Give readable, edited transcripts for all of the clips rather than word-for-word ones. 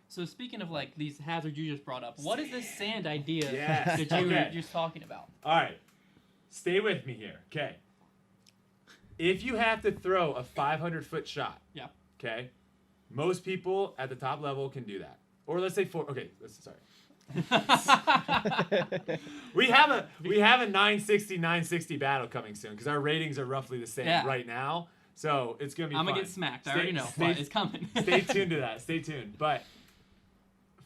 So speaking of like these hazards you just brought up, what is this sand idea Yes. that you were Okay. just talking about? All right. Stay with me here. Okay. If you have to throw a 500-foot shot, Yeah. okay, most people at the top level can do that. Or let's say sorry. we have a 960 battle coming soon because our ratings are roughly the same right now. So it's gonna be I'm fun. gonna get smacked. I already know. But it's coming. Stay tuned to that. Stay tuned. But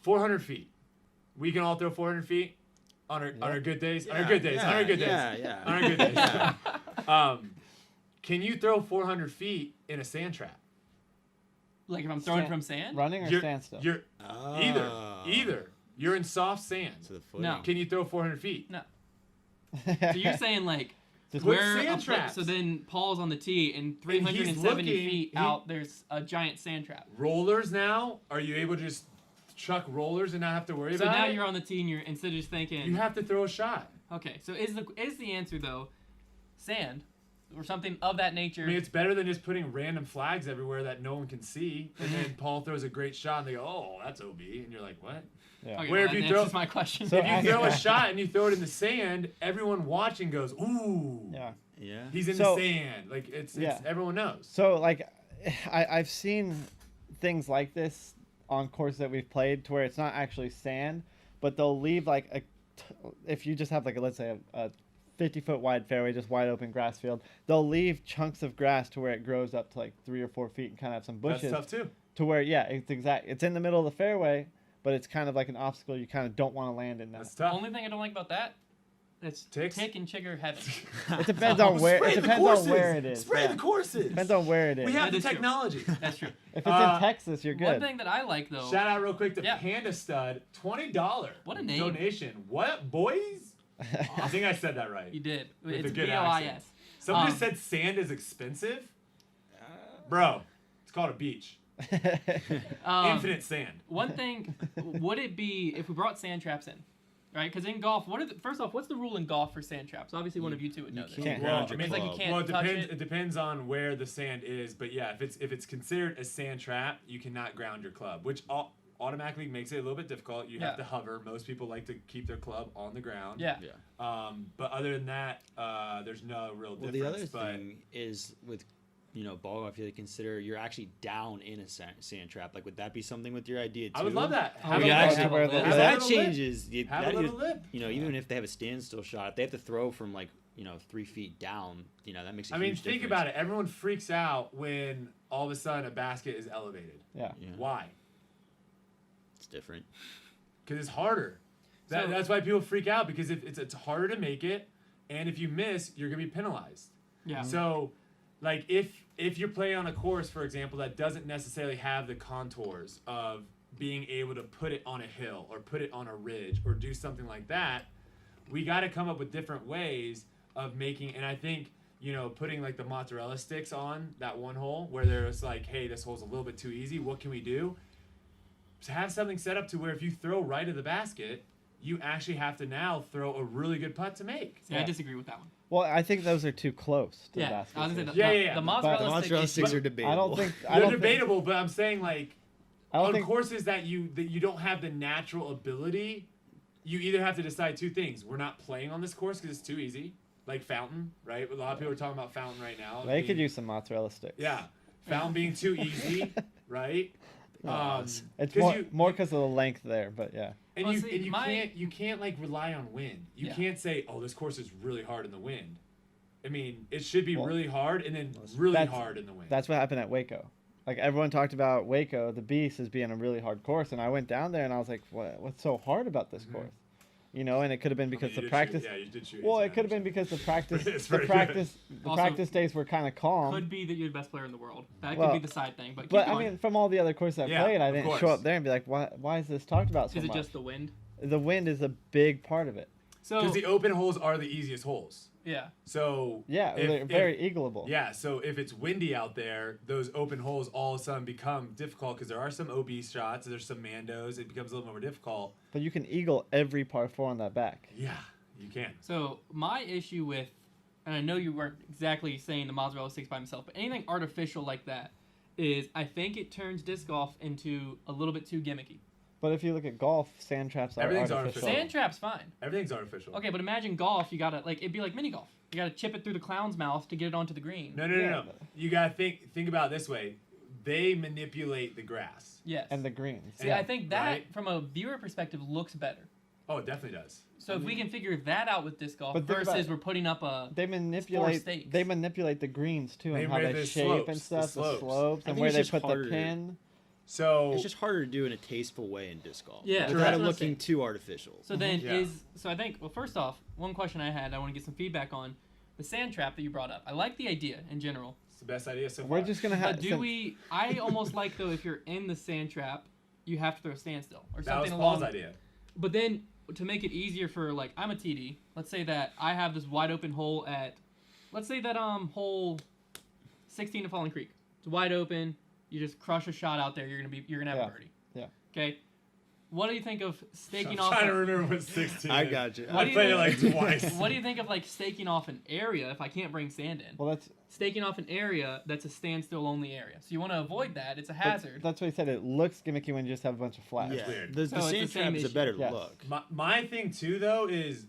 400 feet. We can all throw 400 feet on our good days. On our good days. On our good days. Yeah. On our good days. Can you throw 400 feet in a sand trap? Like if I'm throwing from sand? Running or standstill? You're either. You're in soft sand. So No. Can you throw 400 feet? No. So you're saying like With where sand traps. so then Paul's on the tee and 370 feet out there's a giant sand trap. Rollers now? Are you able to just chuck rollers and not have to worry So about now it? you're on the tee and you're instead of just thinking You have to throw a shot. okay, so is the answer though sand or something of that nature? I mean, it's better than just putting random flags everywhere that no one can see. And then Paul throws a great shot and they go, oh, that's OB. And you're like, what? Yeah. Okay, Where well, if that you throw- answers my question. So If you throw a shot and you throw it in the sand, everyone watching goes, ooh. Yeah. Yeah. He's in So- the sand. Like, it's Yeah. everyone knows. So, like, I've seen things like this on courses that we've played to where it's not actually sand, but they'll leave, like, if you just have, like, let's say a 50-foot wide fairway, just wide open grass field, they'll leave chunks of grass to where it grows up to, like, 3 or 4 feet and kind of have some bushes. That's tough, too. To where, yeah, it's in the middle of the fairway, but it's kind of like an obstacle you kind of don't want to land in now. That's The tough. only thing I don't like about that is Ticks? tick and chigger heaven. It depends on where. Spray It the depends courses. on where it is. Spray yeah. the courses. Depends on where it is. We have That the is true. technology. That's true. If it's in Texas, you're One good. thing that I like though. Shout out real quick to Yeah. Panda Stud, $20 What a name. donation. What, boys? I think I said that right. You did. With It's a good BOIS. accent. Someone just Um, said sand is expensive. Bro, it's called a beach. Infinite sand. One thing, would it be if we brought sand traps in, right? Because in golf, first off, what's the rule in golf for sand traps? Obviously, one of you two would know this. can't Well, ground your I mean, it's like you club. can't Well, it touch depends. it. It depends on where the sand is, but yeah, if it's considered a sand trap, you cannot ground your club, which automatically makes it a little bit difficult. You have to Yeah. hover. Most people like to keep their club on the ground. Yeah. But other than that, there's no real Well, difference. the other thing is with, ball golf, you have to consider you're actually down in a sand trap. Like, would that be something with your idea too? I would love that. Oh, Have We a actually, little- where the- have because a that little lip. changes. Have a little lip. Even if they have a standstill shot, if they have to throw from 3 feet down, that makes a I huge mean, think difference. about it. Everyone freaks out when all of a sudden a basket is elevated. Yeah. Yeah. Why? It's different. Because it's harder. So- That's why people freak out, because if it's harder to make it, and if you miss, you're gonna be penalized. Yeah. So, like if you're playing on a course, for example, that doesn't necessarily have the contours of being able to put it on a hill or put it on a ridge or do something like that, we got to come up with different ways of making. And I think putting like the mozzarella sticks on that one hole where there's like, hey, this hole's a little bit too easy. What can we do? To have something set up to where if you throw right of the basket, you actually have to now throw a really good putt to make. See, I disagree with that one. Well, I think those are too close to the Yeah. basket. I was gonna say Yeah. the The mozzarella, mozzarella stick sticks are debatable. I don't think. I They're don't think, debatable, but I'm saying like I don't on think. courses that you don't have the natural ability, you either have to decide two things. We're not playing on this course because it's too easy, like Fountain, right? A lot of people are talking about Fountain right now. They could use some mozzarella sticks. Yeah, Fountain being too easy, right? It's 'cause more because of the length there, but yeah. And Well, you see, you can't like rely on wind. You Yeah. can't say, oh, this course is really hard in the wind. I mean, it should be Well, really hard and then really that's- hard in the wind. That's what happened at Waco. Like everyone talked about Waco, the Beast, as being a really hard course, and I went down there and I was like, what's so hard about this course? And it could have been because the practice. Yeah, you did shoot. Well, it could have been because the practice, It's the pretty practice, the Also, practice days were kind of calm. could be that you're the best player in the world. That Well, could be the side thing. But keep But going. I mean, from all the other courses I Yeah, played, I of didn't course. show up there and be like, why is this talked about so is it much? just the wind? The wind is a big part of it. So because the open holes are the easiest holes. yeah. So Yeah, they're very eagleable. Yeah, so if it's windy out there, those open holes all of a sudden become difficult because there are some OB shots, there's some Mandos, it becomes a little more difficult. But you can eagle every par 4 on that back. Yeah, you can. So my issue with, and I know you weren't exactly saying the mozzarella sticks by himself, but anything artificial like that is, I think it turns disc golf into a little bit too gimmicky. But if you look at golf, sand traps are Everything's artificial. artificial. Sand trap's fine. Everything's artificial. Okay, but imagine golf. You gotta it'd be like mini golf. You gotta chip it through the clown's mouth to get it onto the green. No. Yeah. You gotta think about it this way. They manipulate the grass. Yes. And the greens. See, yeah. I think that Right. from a viewer perspective looks better. Oh, it definitely does. So if we can figure that out with disc golf But think about versus it. we're putting up a They manipulate. stakes. They manipulate the greens too, They and how made they the shape slopes, and the stuff, the slopes. slopes, I and think where it's they just put harder. the pin. So It's just harder to do in a tasteful way in disc golf. Yeah, without that's it what I'm looking saying. too artificial. So then Yeah. so I think, well, first off, one question I had, I want to get some feedback on the sand trap that you brought up. I like the idea in general. it's the best idea so far. We're just gonna have. But I almost like, though, if you're in the sand trap, you have to throw a standstill or That was something Paul's along. idea. But then to make it easier for, like, I'm a TD. Let's say that I have this wide open hole at, let's say that hole 16 to Fallen Creek. It's wide open. You just crush a shot out there. You're gonna have Yeah. a birdie. Yeah. Okay. What do you think of staking I'm off? trying to remember what 16 I is. got you. What I do you played it like think- twice. What do you think of, like, staking off an area if I can't bring sand in? Well, that's Staking off an area that's a standstill only area. So you want to avoid that. It's a hazard. That's what he said. It looks gimmicky when you just have a bunch of flats. Yeah, weird. the So it's the sand same trap is a issue. better Yes. look. My thing too though is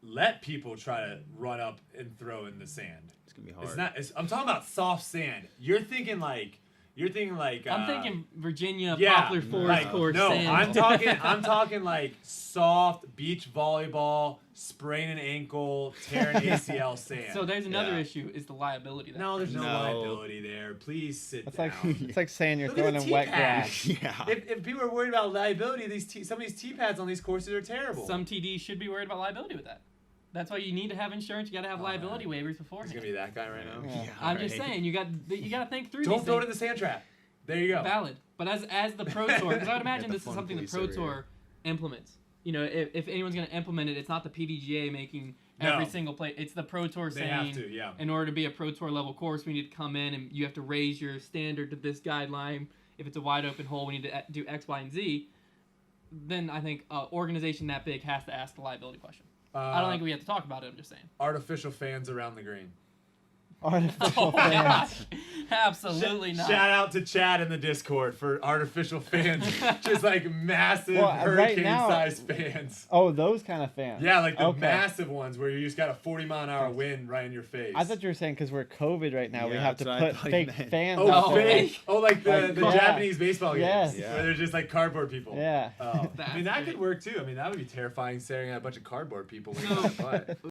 let people try to run up and throw in the sand. It's gonna be hard. It's not. I'm talking about soft sand. You're thinking like. I'm thinking Virginia yeah, Poplar Forest like, course no, sand. I'm talking like soft beach volleyball, sprain an ankle, tear an ACL sand. So there's another Yeah. issue is the liability there. no, there's no, No. liability there. Please sit It's down. like it's like saying you're Look at throwing the in wet tee grass. pads. Yeah. If people are worried about liability, some of these tee pads on these courses are terrible. Some TDs should be worried about liability with that. That's why you need to have insurance. You got to have liability waivers He's beforehand. gonna be that guy right now. Yeah. I'm just saying you got to think through Don't these throw it things. in the sand trap. There you go. Valid. But as the Pro Tour, because I would imagine the this is fun something the police Pro over Tour implements. You know, if anyone's going to implement it, it's not the PDGA making every No. single play. It's the Pro Tour They saying, have to, yeah. in order to be a Pro Tour level course, we need to come in and you have to raise your standard to this guideline. If it's a wide open hole, we need to do X, Y, and Z. Then I think an organization that big has to ask the liability question. I don't think we have to talk about it. I'm just saying. Artificial fans around the green. Artificial Oh, fans. gosh. Absolutely not. Shout out to Chad in the Discord for artificial fans, just like massive Well, right now- hurricane-sized fans. Oh, those kind of fans. Yeah, like the Okay. massive ones where you just got a 40-mile-an-hour wind right in your face. I thought you were saying because we're COVID right now, we Yeah, have that's to what I put thought you fake meant. fans. Oh, out there. fake! Oh, like the Like, yeah. Japanese baseball games Yes. Yeah. where they're just like cardboard people. Yeah. Oh, I mean that That's could work too. I mean that would be terrifying staring at a bunch of cardboard people. So- But